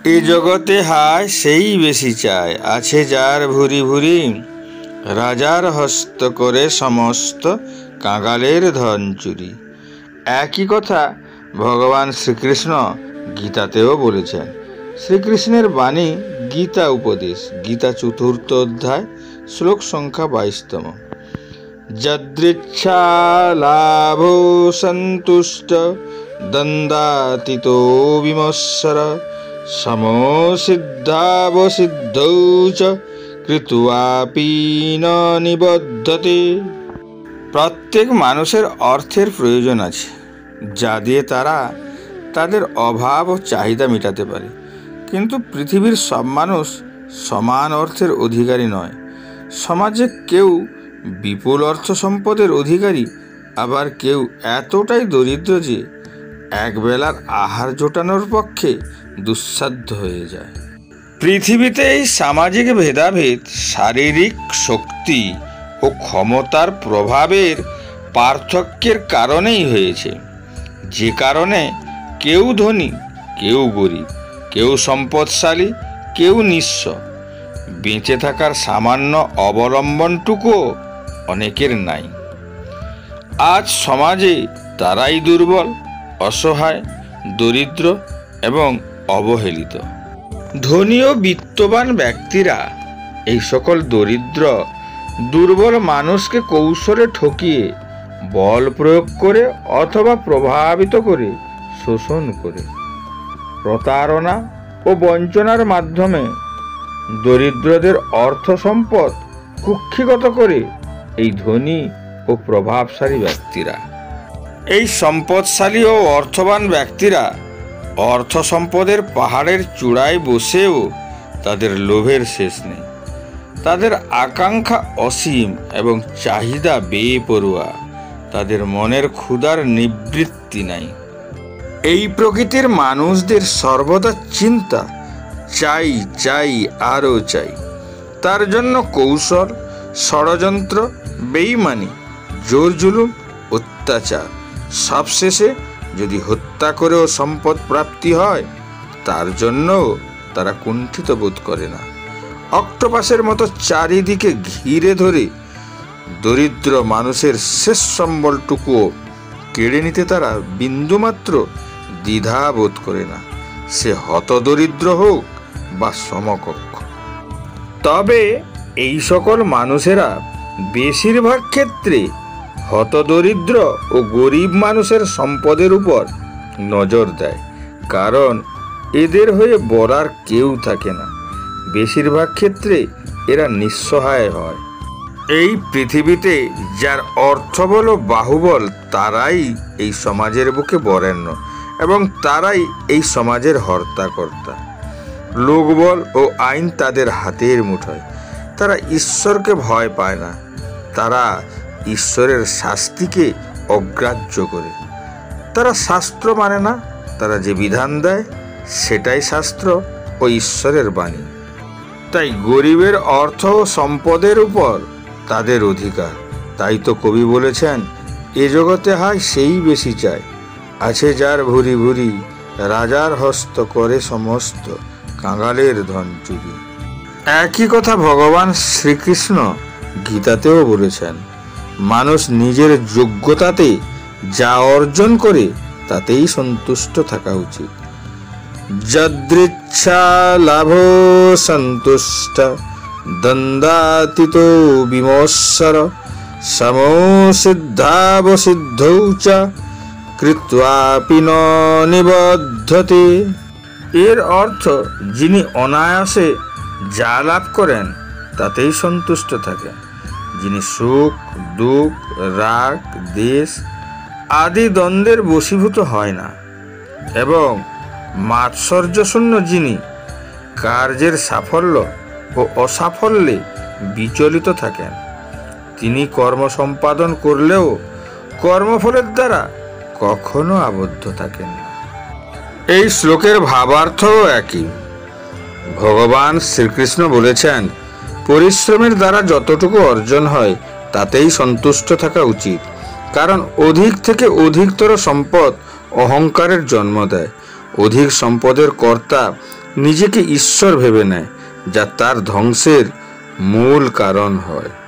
এ জগতে হায় সেই বেশি চায়, আছে যার ভুরি ভুরি, রাজার হস্ত করে সমস্ত কাঙালের ধন চুরি। একই কথা ভগবান শ্রীকৃষ্ণ গীতাতেও বলেছেন। শ্রীকৃষ্ণের বাণী গীতা উপদেশ, গীতা ৪র্থ অধ্যায়, শ্লোক সংখ্যা 22তম। যদৃচ্ছা লাভো সন্তুষ্ট দ্বন্দ্বাতীতো বিমৎসর, সমো সিদ্ধাবসিদ্ধৌ চ কৃত্বাপি ন নিবধ্যতে। প্রত্যেক মানুষের অর্থের প্রয়োজন আছে, যা দিয়ে তারা তাদের অভাব ও চাহিদা মেটাতে পারে। কিন্তু পৃথিবীর সব মানুষ সমান অর্থের অধিকারী নয়। সমাজে কেউ বিপুল অর্থ সম্পদের অধিকারী, আবার কেউ এতটাই দরিদ্র যে একবেলার আহার জোটানোর পক্ষে দুঃসাধ্য হয়ে যায়। পৃথিবীতে এই সামাজিক ভেদাভেদ শারীরিক শক্তি ও ক্ষমতার প্রভাবের পার্থক্যের কারণেই হয়েছে, যে কারণে কেউ ধনী, কেউ গরিব, কেউ সম্পদশালী, কেউ নিঃস্ব। বেঁচে থাকার সামান্য অবলম্বনটুকুও অনেকের নাই। আজ সমাজে তারাই দুর্বল, অসহায়, দরিদ্র এবং অবহেলিত। ধনী ও বিত্তবান ব্যক্তিরা এই সকল দরিদ্র দুর্বল মানুষকে কৌশলে ঠকিয়ে, বল প্রয়োগ করে অথবা প্রভাবিত করে শোষণ করে, প্রতারণা ও বঞ্চনার মাধ্যমে দরিদ্রদের অর্থ সম্পদ কুক্ষিগত করে এই ধনী ও প্রভাবশালী ব্যক্তিরা। এই সম্পদশালী ও অর্থবান ব্যক্তিরা অর্থ সম্পদের পাহাড়ের চূড়ায় বসেও তাদের লোভের শেষ নেই। তাদের আকাঙ্ক্ষা অসীম এবং চাহিদা বেপরোয়া। তাদের মনের ক্ষুধার নিবৃত্তি নাই। এই প্রকৃতির মানুষদের সর্বদা চিন্তা, চাই চাই আরও চাই। তার জন্য কৌশল, ষড়যন্ত্র, বেইমানি, জোর জুলুম, অত্যাচার, সবশেষে যদি হত্যা করেও সম্পদ প্রাপ্তি হয়, তার জন্যও তারা কুণ্ঠিত বোধ করে না। অক্টোপাসের মতো চারিদিকে ঘিরে ধরে দরিদ্র মানুষের শেষ সম্বলটুকুও কেড়ে নিতে তারা বিন্দুমাত্র দ্বিধা বোধ করে না, সে হতদরিদ্র হোক বা সমকক্ষ। তবে এই সকল মানুষেরা বেশিরভাগ ক্ষেত্রে হতদরিদ্র ও গরিব মানুষের সম্পদের উপর নজর দেয়, কারণ এদের হয়ে বলার কেউ থাকে না। বেশিরভাগ ক্ষেত্রে এরা নিঃসহায় হয়। এই পৃথিবীতে যার অর্থবল ও বাহুবল, তারাই এই সমাজের বুকে বরেণ্য এবং তারাই এই সমাজের হর্তাকর্তা। লোকবল ও আইন তাদের হাতের মুঠোয়। তারা ঈশ্বরকে ভয় পায় না। তারা ঈশ্বরের শাস্তিকে অগ্রাহ্য করে। তারা শাস্ত্র মানে না। তারা যে বিধান দেয় সেটাই শাস্ত্র ও ঈশ্বরের বাণী। তাই গরিবের অর্থ ও সম্পদের উপর তাদের অধিকার। তাই তো কবি বলেছেন, এ জগতে হায় সেই বেশি চায়, আছে যার ভুরি ভুরি, রাজার হস্ত করে সমস্ত কাঙালের ধন চুরি। একই কথা ভগবান শ্রীকৃষ্ণ গীতাতেও বলেছেন। মানুষ নিজের যোগ্যতাতে যা অর্জন করে তাতেই সন্তুষ্ট থাকা উচিত। যদৃচ্ছা লাভো সন্তুষ্ট দ্বন্দ্বাতীতো বিমৎসর, সমো সিদ্ধাবসিদ্ধৌ চ কৃত্বাপি ন নিবধ্যতে। এর অর্থ, যিনি অনায়াসে যা লাভ করেন তাতেই সন্তুষ্ট থাকেন, যিনি সুখ, দুঃখ, রাগ, দ্বেষ আদি দ্বন্দ্বের বশীভূত হয় না, এবং মাৎসর্যশূন্য, যিনি কার্যের সাফল্য ও অসাফল্যে বিচলিত থাকেন। তিনি কর্ম সম্পাদন করলেও কর্মফলের দ্বারা কখনো আবদ্ধ থাকেন না। এই শ্লোকের ভাবার্থও একই। ভগবান শ্রীকৃষ্ণ বলেছেন, পরিশ্রমের দ্বারা যতটুকু অর্জন হয় তাতেই সন্তুষ্ট থাকা উচিত, কারণ অধিক থেকে অধিকতর সম্পদ অহংকারের জন্ম দেয়। অধিক সম্পদের কর্তা নিজেকে ঈশ্বর ভেবে নেয়, যা তার ধ্বংসের মূল কারণ হয়।